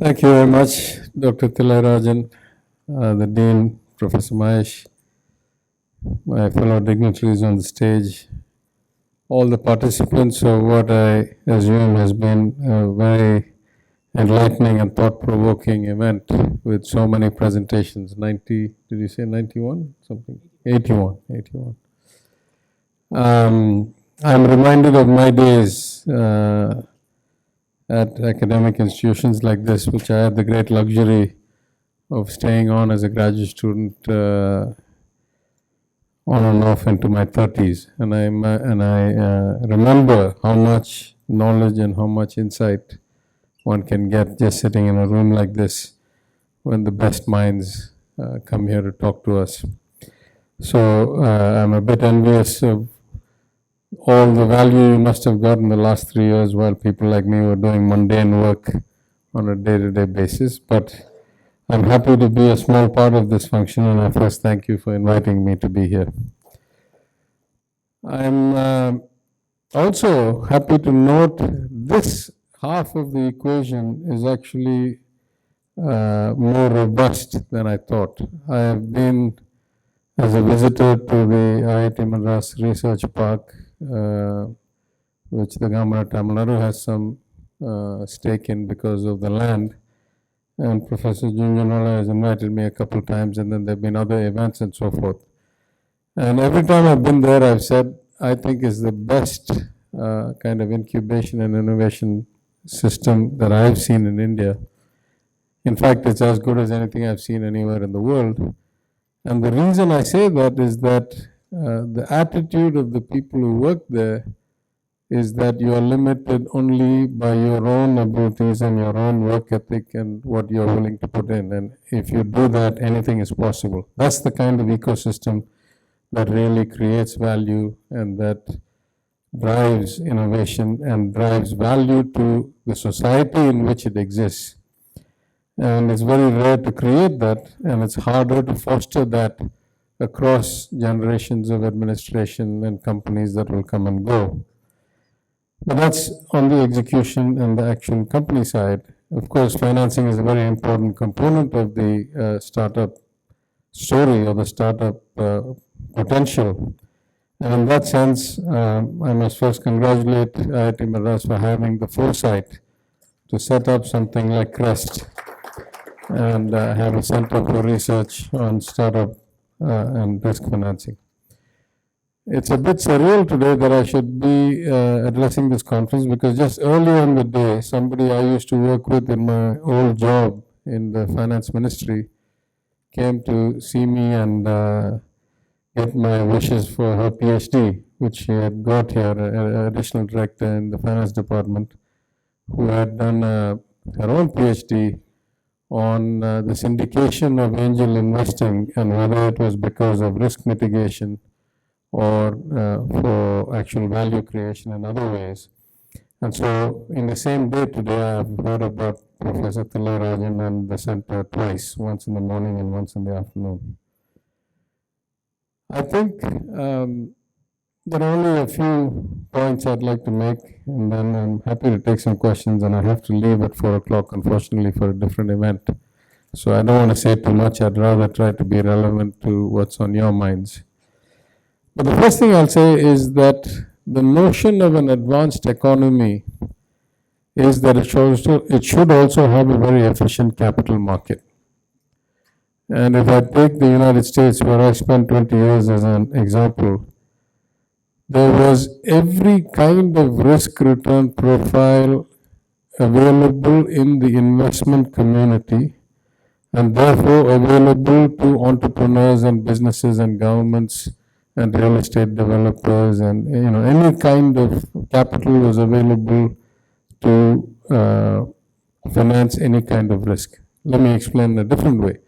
Thank you very much, Dr. Rajan, the Dean, Professor Mahesh, my fellow dignitaries on the stage, all the participants of what I assume has been a very enlightening and thought-provoking event with so many presentations. 90, did you say 91? Something? 81. I'm reminded of my days at academic institutions like this, which I had the great luxury of staying on as a graduate student on and off into my 30s. And I remember how much knowledge and how much insight one can get just sitting in a room like this when the best minds come here to talk to us. So I'm a bit envious of all the value you must have got in the last 3 years while people like me were doing mundane work on a day-to-day basis. But I'm happy to be a small part of this function, and I first thank you for inviting me to be here. I'm also happy to note this half of the equation is actually more robust than I thought. I have been as a visitor to the IIT Madras Research Park, which the government of Tamil Nadu has some stake in because of the land. And Professor Junjanola has invited me a couple of times, and then there have been other events and so forth. And every time I've been there, I've said, I think is the best kind of incubation and innovation system that I've seen in India. In fact, it's as good as anything I've seen anywhere in the world. And the reason I say that is that the attitude of the people who work there is that you are limited only by your own abilities and your own work ethic and what you're willing to put in. And if you do that, anything is possible. That's the kind of ecosystem that really creates value and that drives innovation and drives value to the society in which it exists. And it's very rare to create that, and it's harder to foster that across generations of administration and companies that will come and go. But that's on the execution and the actual company side. Of course, financing is a very important component of the startup story or the startup potential. And in that sense, I must first congratulate IIT Madras for having the foresight to set up something like CREST and have a center for research on startup and risk financing. It's a bit surreal today that I should be addressing this conference because just earlier in the day, somebody I used to work with in my old job in the finance ministry came to see me and get my wishes for her PhD, which she had got here, an additional director in the finance department, who had done her own PhD on the syndication of angel investing and whether it was because of risk mitigation or for actual value creation in other ways. And so in the same day today, I've heard about Professor Rajan and the center twice, once in the morning and once in the afternoon. I think there are only a few points I'd like to make, and then I'm happy to take some questions, and I have to leave at 4 o'clock, unfortunately, for a different event. So I don't want to say too much. I'd rather try to be relevant to what's on your minds. But the first thing I'll say is that the notion of an advanced economy is that it should also have a very efficient capital market. And if I take the United States, where I spent 20 years as an example, there was every kind of risk-return profile available in the investment community and therefore available to entrepreneurs and businesses and governments and real estate developers, and any kind of capital was available to finance any kind of risk. Let me explain in a different way.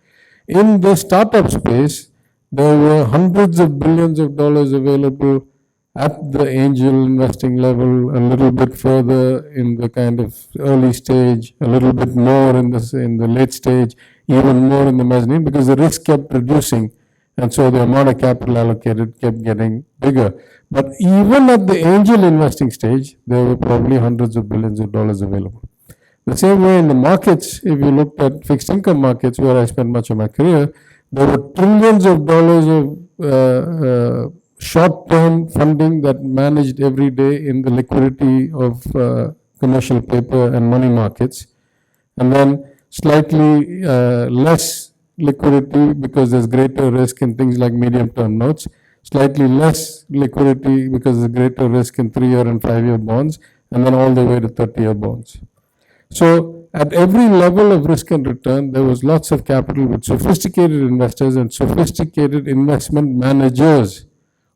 In the startup space, there were hundreds of billions of dollars available at the angel investing level, a little bit further in the kind of early stage, a little bit more in the late stage, even more in the mezzanine, because the risk kept reducing, and so the amount of capital allocated kept getting bigger. But even at the angel investing stage, there were probably hundreds of billions of dollars available. The same way in the markets, if you looked at fixed income markets, where I spent much of my career, there were trillions of dollars of short-term funding that managed every day in the liquidity of commercial paper and money markets, and then slightly less liquidity because there's greater risk in things like medium-term notes, slightly less liquidity because there's greater risk in 3-year and 5-year bonds, and then all the way to 30-year bonds. So at every level of risk and return, there was lots of capital with sophisticated investors and sophisticated investment managers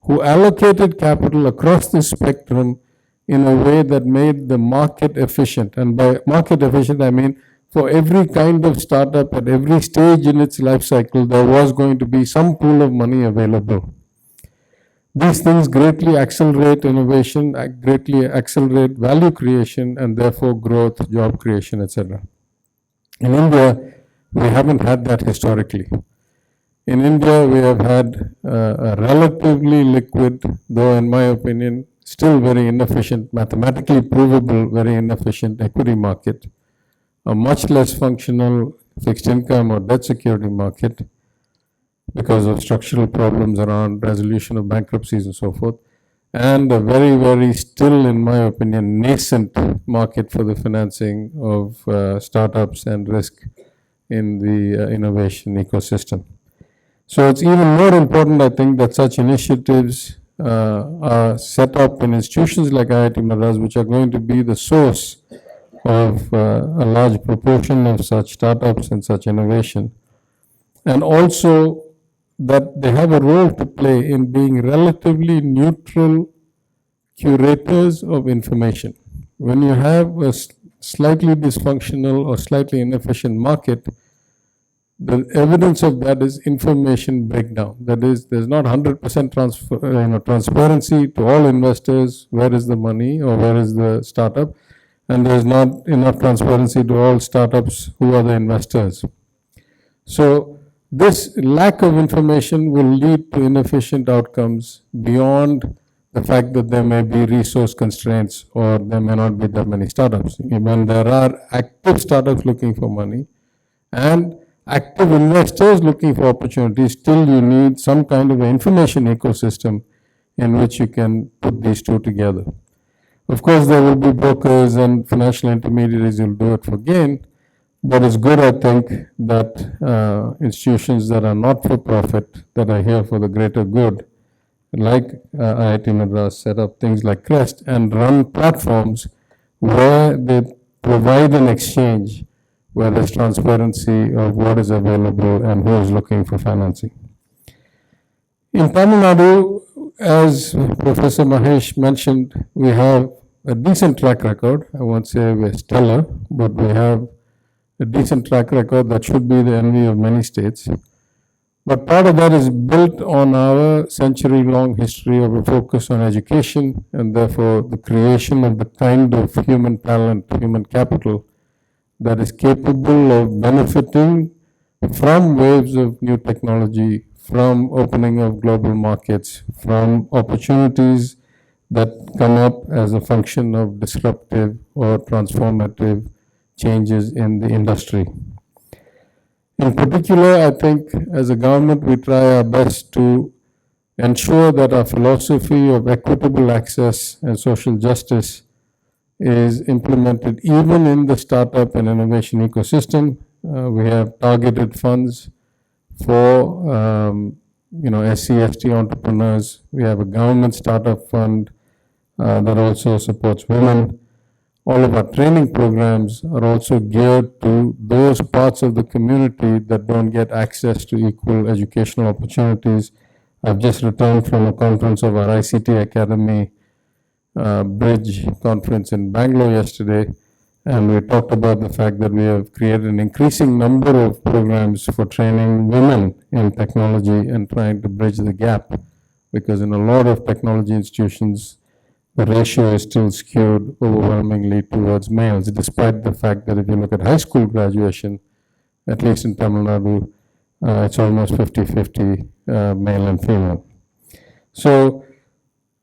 who allocated capital across the spectrum in a way that made the market efficient. And by market efficient, I mean for every kind of startup at every stage in its life cycle, there was going to be some pool of money available. These things greatly accelerate innovation, greatly accelerate value creation, and therefore growth, job creation, etc. In India, we haven't had that historically. In India, we have had a relatively liquid, though in my opinion, still very inefficient, mathematically provable, very inefficient equity market, a much less functional fixed income or debt security market, because of structural problems around resolution of bankruptcies and so forth, and a very, very still, in my opinion, nascent market for the financing of startups and risk in the innovation ecosystem. So it's even more important, I think, that such initiatives are set up in institutions like IIT Madras, which are going to be the source of a large proportion of such startups and such innovation, and also that they have a role to play in being relatively neutral curators of information. When you have a slightly dysfunctional or slightly inefficient market, the evidence of that is information breakdown. That is, there's not 100% transparency to all investors, where is the money or where is the startup, and there's not enough transparency to all startups who are the investors. So this lack of information will lead to inefficient outcomes beyond the fact that there may be resource constraints or there may not be that many startups. When there are active startups looking for money and active investors looking for opportunities, still you need some kind of an information ecosystem in which you can put these two together. Of course, there will be brokers and financial intermediaries who will do it for gain, but it's good, I think, that institutions that are not for profit, that are here for the greater good, like IIT Madras, set up things like Crest and run platforms where they provide an exchange where there's transparency of what is available and who is looking for financing. In Tamil Nadu, as Professor Mahesh mentioned, we have a decent track record. I won't say we're stellar, but we have a decent track record that should be the envy of many states. But part of that is built on our century-long history of a focus on education and therefore the creation of the kind of human talent, human capital that is capable of benefiting from waves of new technology, from opening of global markets, from opportunities that come up as a function of disruptive or transformative changes in the industry. In particular, I think as a government, we try our best to ensure that our philosophy of equitable access and social justice is implemented even in the startup and innovation ecosystem. We have targeted funds for SC/ST entrepreneurs. We have a government startup fund that also supports women. All of our training programs are also geared to those parts of the community that don't get access to equal educational opportunities. I've just returned from a conference of our ICT Academy Bridge conference in Bangalore yesterday, and we talked about the fact that we have created an increasing number of programs for training women in technology and trying to bridge the gap, because in a lot of technology institutions, the ratio is still skewed overwhelmingly towards males, despite the fact that if you look at high school graduation, at least in Tamil Nadu, it's almost 50-50 male and female. So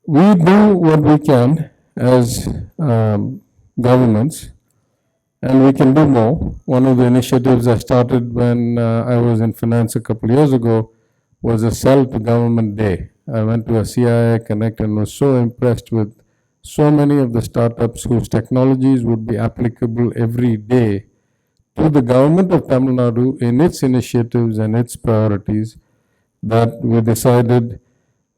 we do what we can as governments And we can do more. One of the initiatives I started when I was in finance a couple of years ago was a Sell to Government Day. I went to a CII Connect and was so impressed with so many of the startups whose technologies would be applicable every day to the government of Tamil Nadu in its initiatives and its priorities, that we decided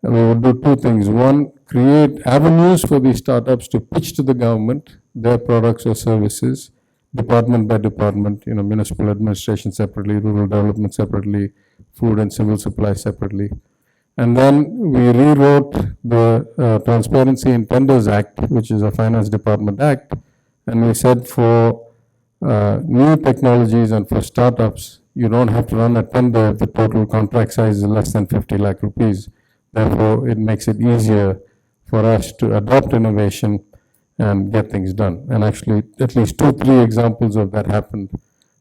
we would do two things. One, create avenues for these startups to pitch to the government their products or services, department by department, municipal administration separately, rural development separately, food and civil supply separately. And then we rewrote the Transparency in Tenders Act, which is a Finance Department Act, and we said for new technologies and for startups, you don't have to run a tender if the total contract size is less than 50 lakh rupees. Therefore, it makes it easier for us to adopt innovation and get things done. And actually, at least 2-3 examples of that happened.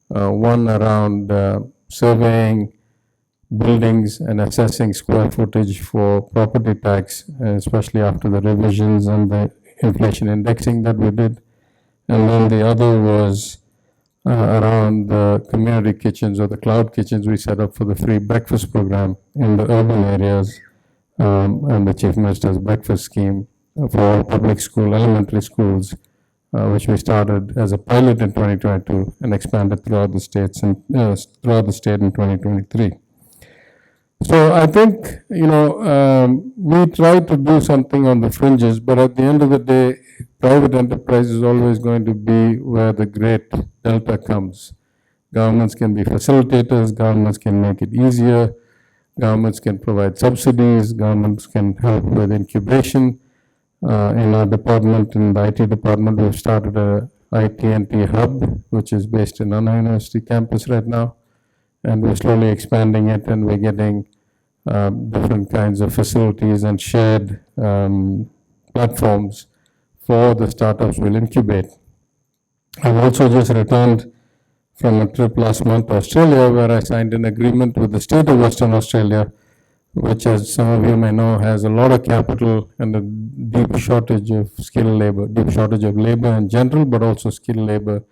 One around surveying buildings and assessing square footage for property tax, especially after the revisions and the inflation indexing that we did. And then the other was around the community kitchens or the cloud kitchens we set up for the free breakfast program in the urban areas, and the Chief Minister's breakfast scheme for all public school, elementary schools, which we started as a pilot in 2022 and expanded throughout the states and throughout the state in 2023. So I think, we try to do something on the fringes, but at the end of the day, private enterprise is always going to be where the great delta comes. Governments can be facilitators, governments can make it easier, governments can provide subsidies, governments can help with incubation. In our department, in the IT department, we've started a IT&T hub, which is based in Anna University campus right now. And we're slowly expanding it, and we're getting different kinds of facilities and shared platforms for the startups we'll incubate. I've also just returned from a trip last month to Australia, where I signed an agreement with the state of Western Australia, which, as some of you may know, has a lot of capital and a deep shortage of skilled labor, deep shortage of labor in general, but also skilled labor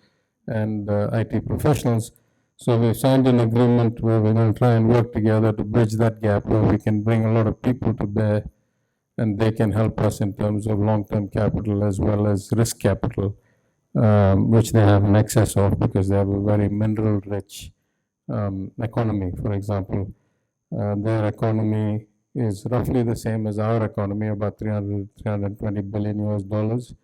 and IT professionals. So we've signed an agreement where we're going to try and work together to bridge that gap, where we can bring a lot of people to bear, and they can help us in terms of long-term capital as well as risk capital, which they have an excess of because they have a very mineral-rich economy. For example, their economy is roughly the same as our economy, about 320 billion US dollars.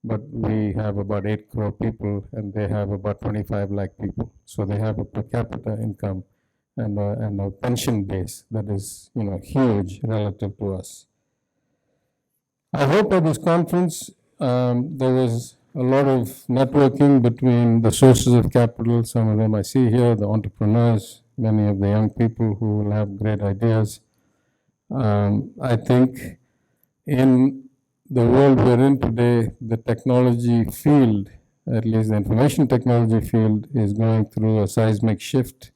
But we have about 8 crore people, and they have about 25 lakh people. So they have a per capita income and a pension base that is, huge relative to us. I hope at this conference there was a lot of networking between the sources of capital. Some of them I see here, the entrepreneurs, many of the young people who will have great ideas. I think in the world we're in today, the technology field, at least the information technology field, is going through a seismic shift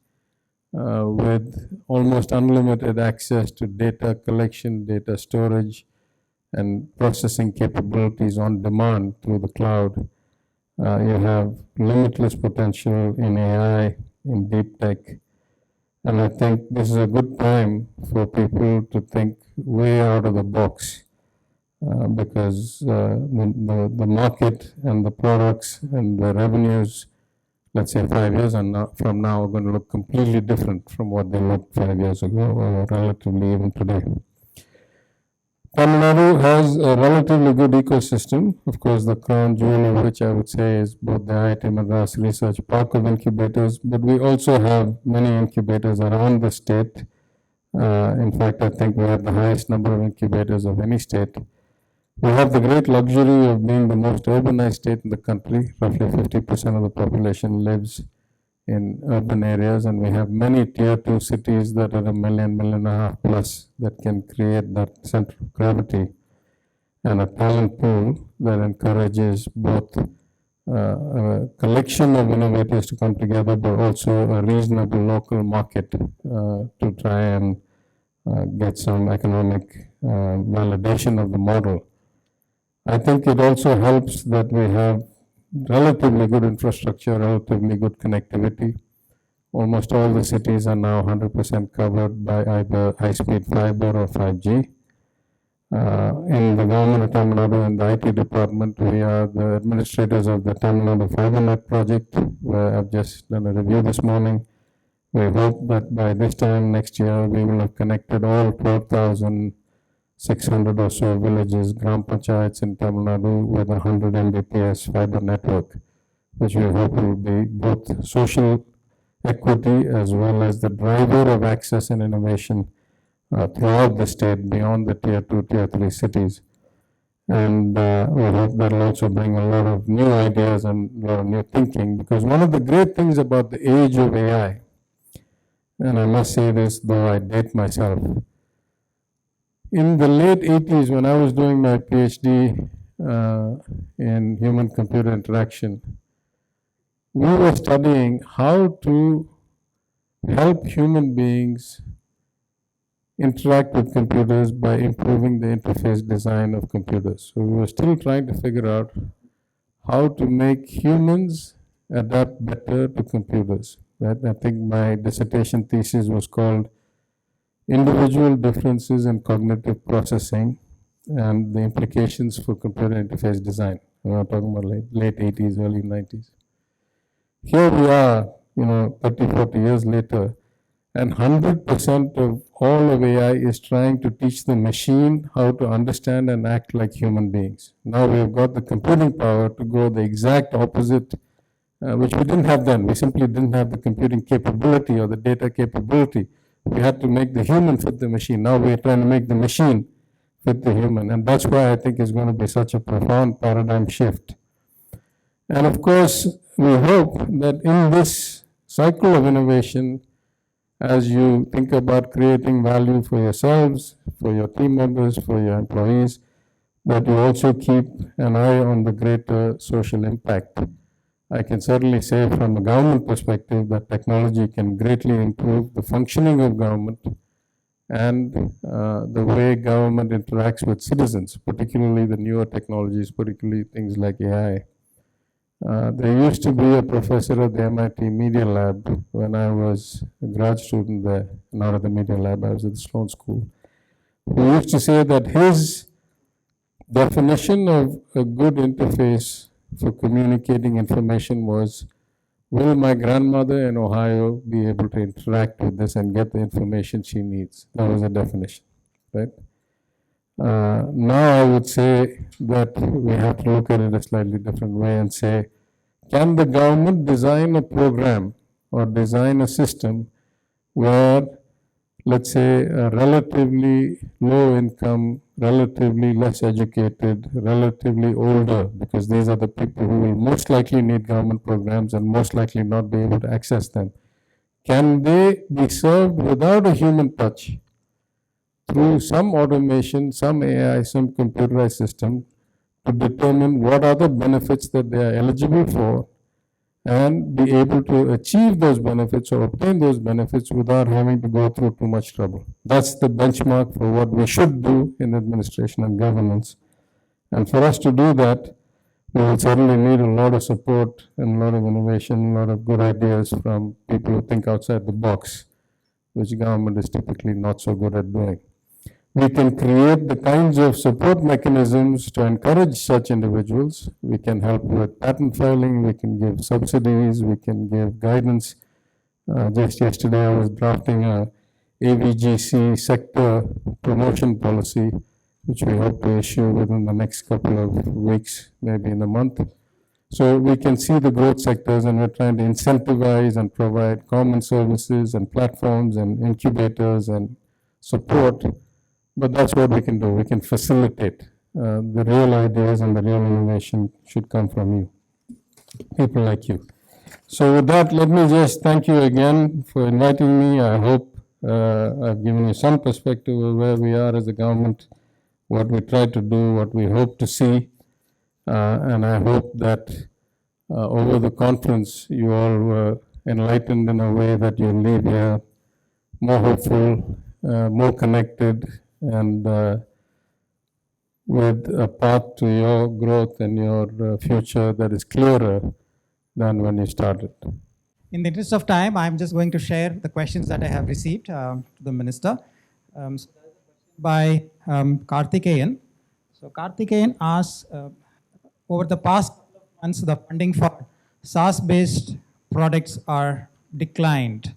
with almost unlimited access to data collection, data storage, and processing capabilities on demand through the cloud. You have limitless potential in AI, in deep tech, and I think this is a good time for people to think way out of the box. Because the market and the products and the revenues, let's say 5 years from now, are going to look completely different from what they looked 5 years ago, or relatively even today. Tamil Nadu has a relatively good ecosystem. Of course, the crown jewel of which I would say is both the IIT Madras Research Park of incubators, but we also have many incubators around the state. In fact, I think we have the highest number of incubators of any state. We have the great luxury of being the most urbanized state in the country. Roughly 50% of the population lives in urban areas, and we have many tier 2 cities that are 1 million, 1.5 million plus that can create that center of gravity and a talent pool that encourages both a collection of innovators to come together, but also a reasonable local market to try and get some economic validation of the model. I think it also helps that we have relatively good infrastructure, relatively good connectivity. Almost all the cities are now 100% covered by either high-speed fiber or 5G. In the government of Tamil Nadu, in the IT department, we are the administrators of the Tamil Nadu FiberNet project, where I've just done a review this morning. We hope that by this time next year, we will have connected all 12,600 or so villages, gram panchayats in Tamil Nadu with a 100 Mbps fiber network, which we hope will be both social equity as well as the driver of access and innovation throughout the state beyond the tier 2, tier 3 cities. And we hope that will also bring a lot of new ideas and a lot of new thinking, because one of the great things about the age of AI, and I must say this though I date myself, in the late 80s when I was doing my PhD in human-computer interaction, we were studying how to help human beings interact with computers by improving the interface design of computers. So we were still trying to figure out how to make humans adapt better to computers. Right? I think my dissertation thesis was called Individual Differences in Cognitive Processing and the Implications for Computer Interface Design. We're talking about late 80s, early 90s. Here we are, 30, 40 years later, and 100% of all of AI is trying to teach the machine how to understand and act like human beings. Now we've got the computing power to go the exact opposite, which we didn't have then. We simply didn't have the computing capability or the data capability. We had to make the human fit the machine. Now we're trying to make the machine fit the human. And that's why I think it's going to be such a profound paradigm shift. And of course, we hope that in this cycle of innovation, as you think about creating value for yourselves, for your team members, for your employees, that you also keep an eye on the greater social impact. I can certainly say from a government perspective that technology can greatly improve the functioning of government and the way government interacts with citizens, particularly the newer technologies, particularly things like AI. There used to be a professor at the MIT Media Lab when I was a grad student there, not at the Media Lab, I was at the Sloan School, who used to say that his definition of a good interface for communicating information was, will my grandmother in Ohio be able to interact with this and get the information she needs? That was a definition, right? Now I would say that we have to look at it a slightly different way and say, can the government design a program or design a system where, let's say, a relatively low income, relatively less educated, relatively older, because these are the people who will most likely need government programs and most likely not be able to access them, can they be served without a human touch through some automation, some AI, some computerized system to determine what are the benefits that they are eligible for and be able to achieve those benefits or obtain those benefits without having to go through too much trouble. That's the benchmark for what we should do in administration and governance. And for us to do that, we will certainly need a lot of support and a lot of innovation, a lot of good ideas from people who think outside the box, which government is typically not so good at doing. We can create the kinds of support mechanisms to encourage such individuals. We can help with patent filing, we can give subsidies, we can give guidance. Just yesterday I was drafting a AVGC sector promotion policy, which we hope to issue within the next couple of weeks, maybe in a month. So we can see the growth sectors, and we're trying to incentivize and provide common services and platforms and incubators and support. But that's what we can do. We can facilitate. The real ideas and the real innovation should come from you, people like you. So with that, let me just thank you again for inviting me. I hope I've given you some perspective of where we are as a government, what we try to do, what we hope to see. And I hope that over the conference, you all were enlightened in a way that you leave here more hopeful, more connected, and with a path to your growth and your future that is clearer than when you started. In the interest of time, I'm just going to share the questions that I have received to the minister. So by Karthikeyan. So Karthikeyan asks, over the past months, the funding for SaaS-based products are declined.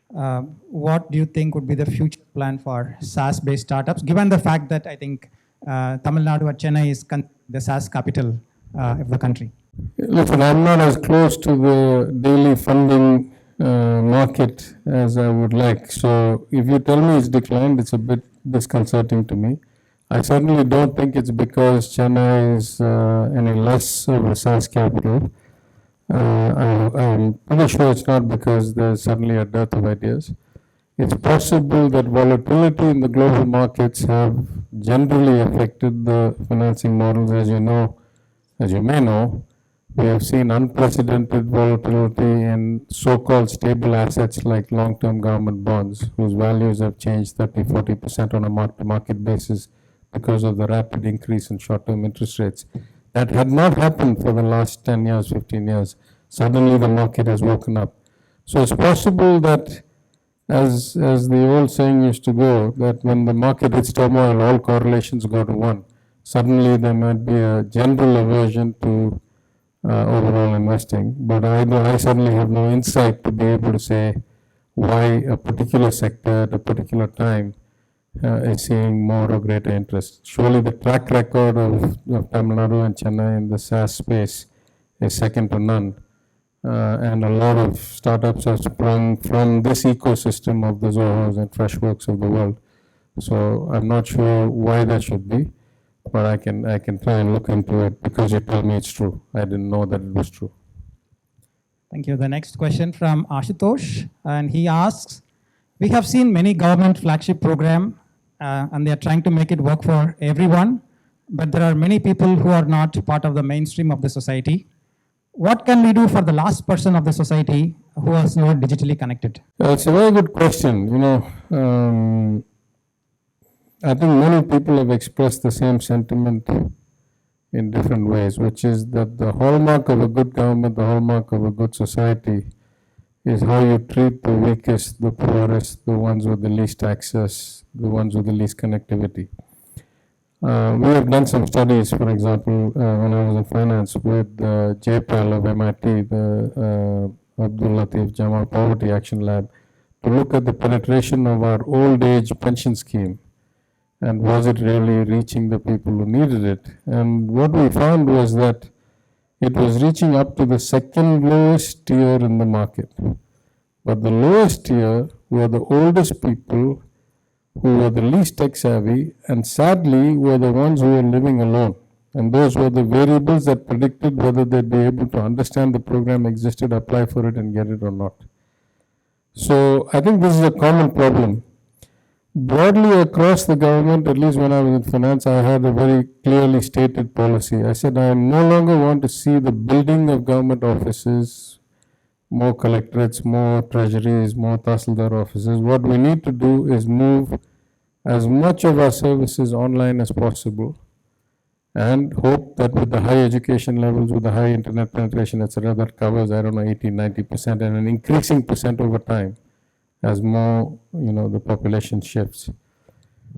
What do you think would be the future plan for SaaS-based startups, given the fact that I think Tamil Nadu or Chennai is the SaaS capital of the country? Listen, I'm not as close to the daily funding market as I would like. So if you tell me it's declined, it's a bit disconcerting to me. I certainly don't think it's because Chennai is any less of a SaaS capital. I'm pretty sure it's not because there's suddenly a dearth of ideas. It's possible that volatility in the global markets have generally affected the financing models. As you may know, we have seen unprecedented volatility in so-called stable assets like long-term government bonds, whose values have changed 30-40% on a mark-to-market basis because of the rapid increase in short-term interest rates. That had not happened for the last 10 years, 15 years. Suddenly the market has woken up. So it's possible that, as the old saying used to go, that when the market hits turmoil, all correlations go to one. Suddenly there might be a general aversion to overall investing, but I certainly have no insight to be able to say why a particular sector at a particular time is seeing more or greater interest. Surely the track record of Tamil Nadu and Chennai in the SaaS space is second to none. And a lot of startups have sprung from this ecosystem of the Zohos and Freshworks of the world. So I'm not sure why that should be, but I can try and look into it because you tell me it's true. I didn't know that it was true. Thank you. The next question from Ashutosh, and he asks, we have seen many government flagship program and they are trying to make it work for everyone, but there are many people who are not part of the mainstream of the society. What can we do for the last person of the society who is not digitally connected? It's a very good question. I think many people have expressed the same sentiment in different ways, which is that the hallmark of a good government, the hallmark of a good society, is how you treat the weakest, the poorest, the ones with the least access, the ones with the least connectivity. We have done some studies, for example, when I was in finance with JPAL of MIT, the Abdul Latif Jamal Poverty Action Lab, to look at the penetration of our old age pension scheme and was it really reaching the people who needed it. And what we found was that it was reaching up to the second lowest tier in the market. But the lowest tier were the oldest people who were the least tech savvy and sadly were the ones who were living alone. And those were the variables that predicted whether they'd be able to understand the program existed, apply for it and get it or not. So I think this is a common problem. Broadly across the government, at least when I was in finance, I had a very clearly stated policy. I said I no longer want to see the building of government offices, more collectorates, more treasuries, more tahsildar offices. What we need to do is move as much of our services online as possible and hope that with the high education levels, with the high internet penetration, etc., that covers, 80-90% and an increasing percent over time as more, the population shifts.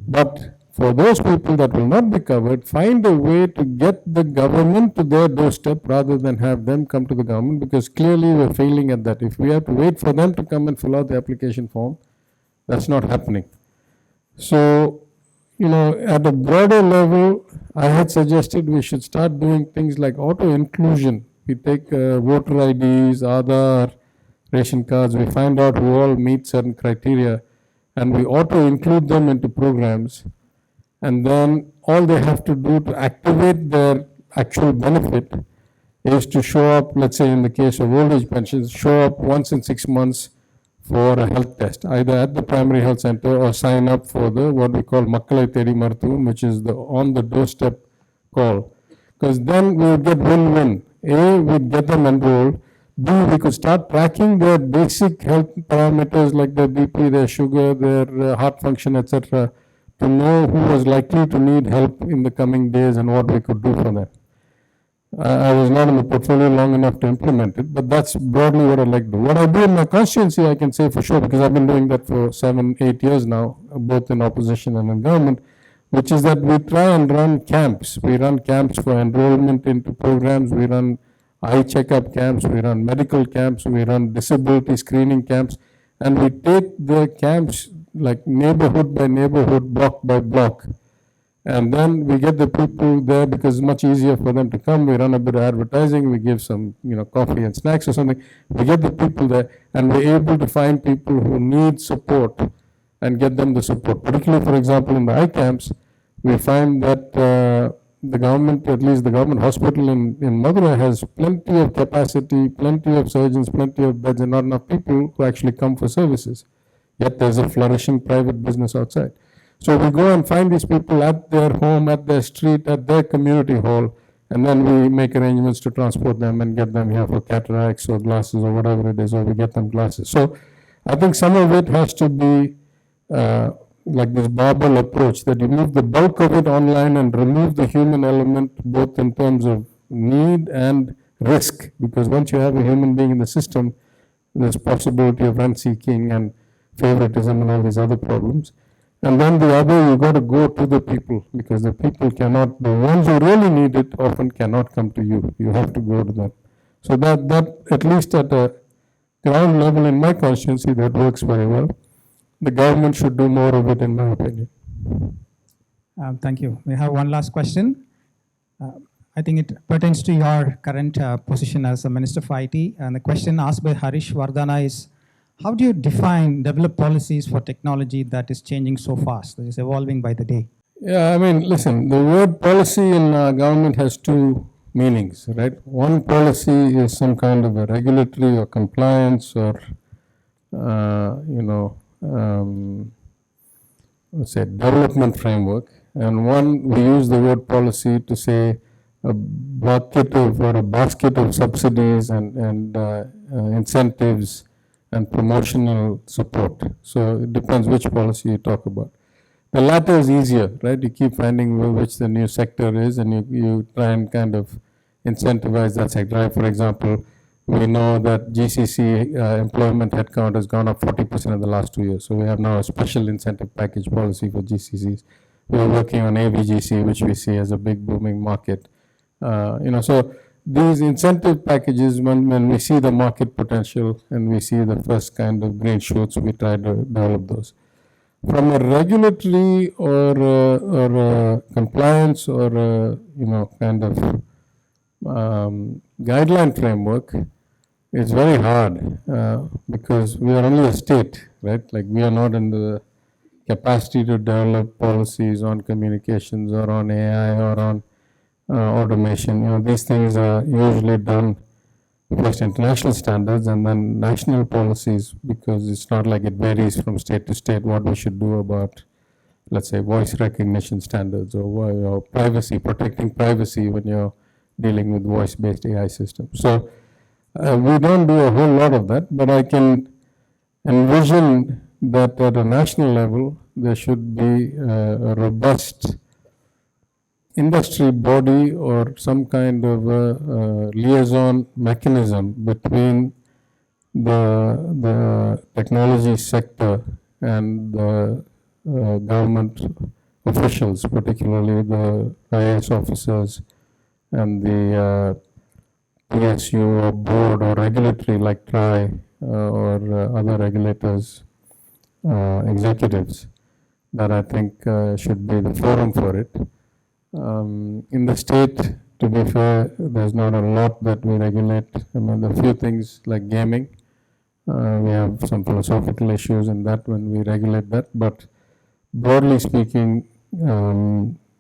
But for those people that will not be covered, find a way to get the government to their doorstep rather than have them come to the government, because clearly we're failing at that. If we have to wait for them to come and fill out the application form, that's not happening. So, at a broader level, I had suggested we should start doing things like auto-inclusion. We take voter IDs, Aadhaar, ration cards, we find out who all meet certain criteria, and we auto-include them into programs. And then all they have to do to activate their actual benefit is to show up, let's say in the case of old age pensions, show up once in 6 months for a health test, either at the primary health center or sign up for the what we call Makkalai Thedi Marthuvam, which is the on the doorstep call. Because then we would get win-win. A, we'd get them enrolled. B, we could start tracking their basic health parameters like their BP, their sugar, their heart function, etc., to know who was likely to need help in the coming days and what we could do for them. I was not in the portfolio long enough to implement it, but that's broadly what I like to do. What I do in my constituency, I can say for sure, because I've been doing that for 7, 8 years now, both in opposition and in government, which is that we try and run camps. We run camps for enrollment into programs, we run eye checkup camps, we run medical camps, we run disability screening camps, and we take the camps like neighborhood by neighborhood, block by block. And then we get the people there because it's much easier for them to come. We run a bit of advertising, we give some, coffee and snacks or something. We get the people there, and we're able to find people who need support and get them the support. Particularly, for example, in the eye camps, we find that the government, at least the government hospital in Madurai, has plenty of capacity, plenty of surgeons, plenty of beds, and not enough people who actually come for services. Yet there's a flourishing private business outside. So we go and find these people at their home, at their street, at their community hall, and then we make arrangements to transport them and get them here for cataracts or glasses or whatever it is, or we get them glasses. So I think some of it has to be like this barbell approach, that you move the bulk of it online and remove the human element, both in terms of need and risk, because once you have a human being in the system, there's possibility of rent-seeking and favoritism and all these other problems. And then the other, you got to go to the people, because the people cannot, the ones who really need it often cannot come to you. You have to go to them. So that at least at a ground level in my constituency, that works very well. The government should do more of it, in my opinion. Thank you. We have one last question. I think it pertains to your current position as a Minister for IT. And the question asked by Harish Vardhana is, how do you develop policies for technology that is changing so fast, that is evolving by the day? Yeah, I mean, listen, the word policy in government has two meanings, right? One policy is some kind of a regulatory or compliance or, let's say, development framework. And one, we use the word policy to say a bucket of or a basket of subsidies and incentives and promotional support. So it depends which policy you talk about. The latter is easier, right? You keep finding which the new sector is, and you try and kind of incentivize that sector. Like, for example, we know that GCC employment headcount has gone up 40% in the last 2 years. So we have now a special incentive package policy for GCCs. We're working on AVGC, which we see as a big booming market. So these incentive packages, when we see the market potential and we see the first kind of green shoots, we try to develop those. From a regulatory or a compliance or kind of guideline framework, it's very hard because we are only a state, right? Like, we are not in the capacity to develop policies on communications or on AI or on automation. These things are usually done first international standards and then national policies, because it's not like it varies from state to state what we should do about, let's say, voice recognition standards or privacy, protecting privacy when you're dealing with voice-based AI systems. So we don't do a whole lot of that, but I can envision that at a national level there should be a robust industry body or some kind of a liaison mechanism between the technology sector and the government officials, particularly the IAS officers and the PSU or board or regulatory like TRI or other regulators, executives, that I think should be the forum for it. In the state, to be fair, there's not a lot that we regulate. I mean, a few things like gaming. We have some philosophical issues in that when we regulate that. But broadly speaking,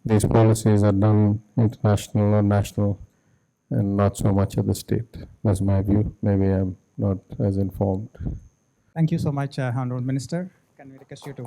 these policies are done international or national and not so much at the state. That's my view. Maybe I'm not as informed. Thank you so much, Honorable Minister. Can we request you to